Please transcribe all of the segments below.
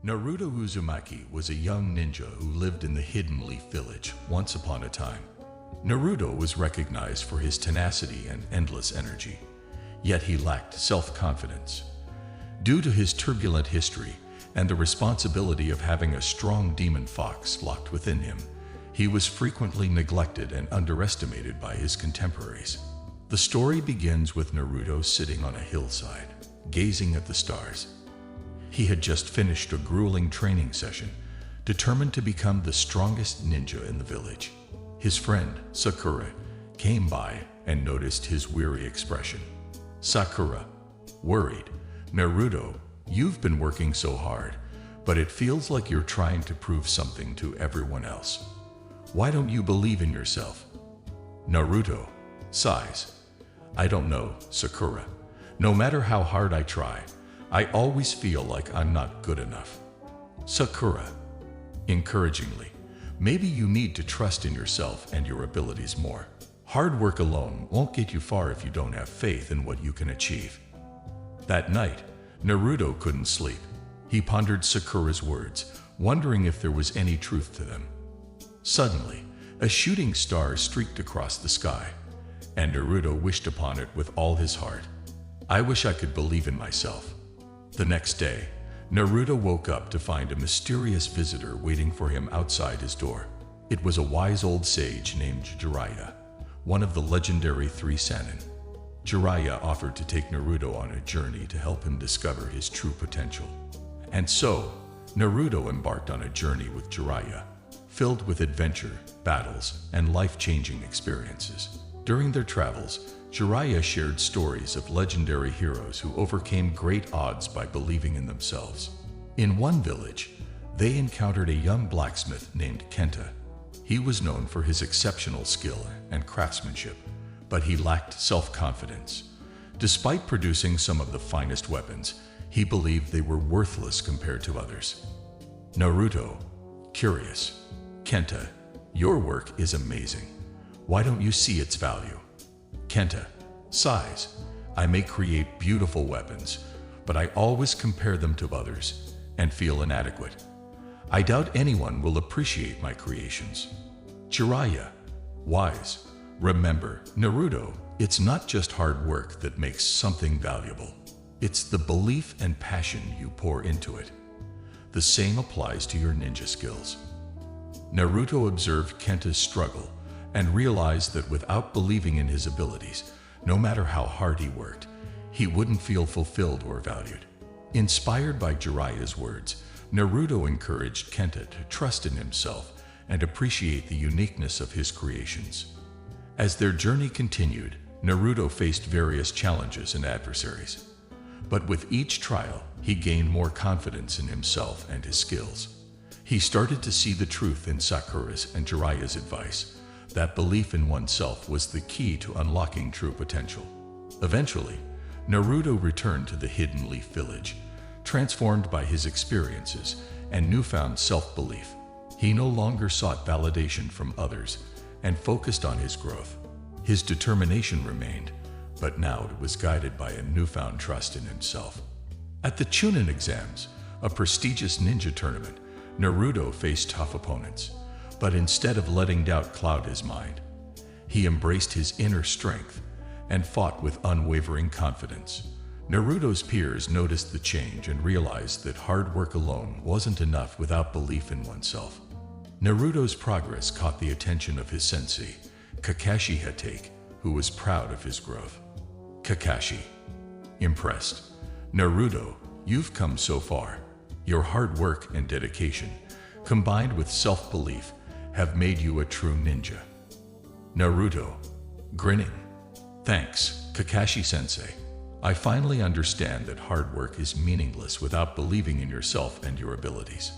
Naruto Uzumaki was a young ninja who lived in the Hidden Leaf Village once upon a time. Naruto was recognized for his tenacity and endless energy, yet he lacked self-confidence. Due to his turbulent history and the responsibility of having a strong demon fox locked within him, he was frequently neglected and underestimated by his contemporaries. The story begins with Naruto sitting on a hillside, gazing at the stars. He had just finished a grueling training session, determined to become the strongest ninja in the village. His friend, Sakura, came by and noticed his weary expression. Sakura, worried, "Naruto, you've been working so hard, but it feels like you're trying to prove something to everyone else. Why don't you believe in yourself?" Naruto sighs. "I don't know, Sakura. No matter how hard I try, I always feel like I'm not good enough." Sakura, encouragingly, "Maybe you need to trust in yourself and your abilities more. Hard work alone won't get you far if you don't have faith in what you can achieve." That night, Naruto couldn't sleep. He pondered Sakura's words, wondering if there was any truth to them. Suddenly, a shooting star streaked across the sky, and Naruto wished upon it with all his heart. "I wish I could believe in myself." The next day, Naruto woke up to find a mysterious visitor waiting for him outside his door. It was a wise old sage named Jiraiya, one of the legendary three Sannin. Jiraiya offered to take Naruto on a journey to help him discover his true potential. And so, Naruto embarked on a journey with Jiraiya, filled with adventure, battles, and life-changing experiences. During their travels, Jiraiya shared stories of legendary heroes who overcame great odds by believing in themselves. In one village, they encountered a young blacksmith named Kenta. He was known for his exceptional skill and craftsmanship, but he lacked self-confidence. Despite producing some of the finest weapons, he believed they were worthless compared to others. Naruto, curious, "Kenta, your work is amazing. Why don't you see its value?" Kenta sighs. "I may create beautiful weapons, but I always compare them to others and feel inadequate. I doubt anyone will appreciate my creations." Jiraiya, wise, "Remember, Naruto, it's not just hard work that makes something valuable. It's the belief and passion you pour into it. The same applies to your ninja skills." Naruto observed Kenta's struggle and realized that without believing in his abilities, no matter how hard he worked, he wouldn't feel fulfilled or valued. Inspired by Jiraiya's words, Naruto encouraged Kenta to trust in himself and appreciate the uniqueness of his creations. As their journey continued, Naruto faced various challenges and adversaries. But with each trial, he gained more confidence in himself and his skills. He started to see the truth in Sakura's and Jiraiya's advice, that belief in oneself was the key to unlocking true potential. Eventually, Naruto returned to the Hidden Leaf Village, transformed by his experiences and newfound self-belief. He no longer sought validation from others and focused on his growth. His determination remained, but now it was guided by a newfound trust in himself. At the Chunin exams, a prestigious ninja tournament, Naruto faced tough opponents. But instead of letting doubt cloud his mind, he embraced his inner strength and fought with unwavering confidence. Naruto's peers noticed the change and realized that hard work alone wasn't enough without belief in oneself. Naruto's progress caught the attention of his sensei, Kakashi Hatake, who was proud of his growth. Kakashi, impressed, "Naruto, you've come so far. Your hard work and dedication, combined with self-belief, have made you a true ninja." Naruto, grinning, "Thanks, Kakashi-sensei. I finally understand that hard work is meaningless without believing in yourself and your abilities."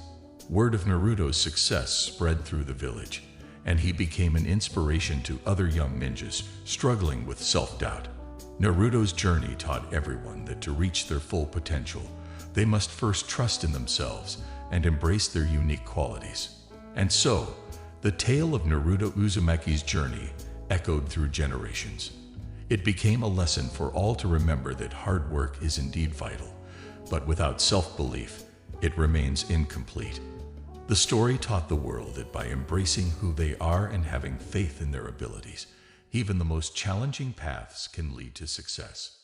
Word of Naruto's success spread through the village, and he became an inspiration to other young ninjas struggling with self-doubt. Naruto's journey taught everyone that to reach their full potential, they must first trust in themselves and embrace their unique qualities. And so, the tale of Naruto Uzumaki's journey echoed through generations. It became a lesson for all to remember that hard work is indeed vital, but without self-belief, it remains incomplete. The story taught the world that by embracing who they are and having faith in their abilities, even the most challenging paths can lead to success.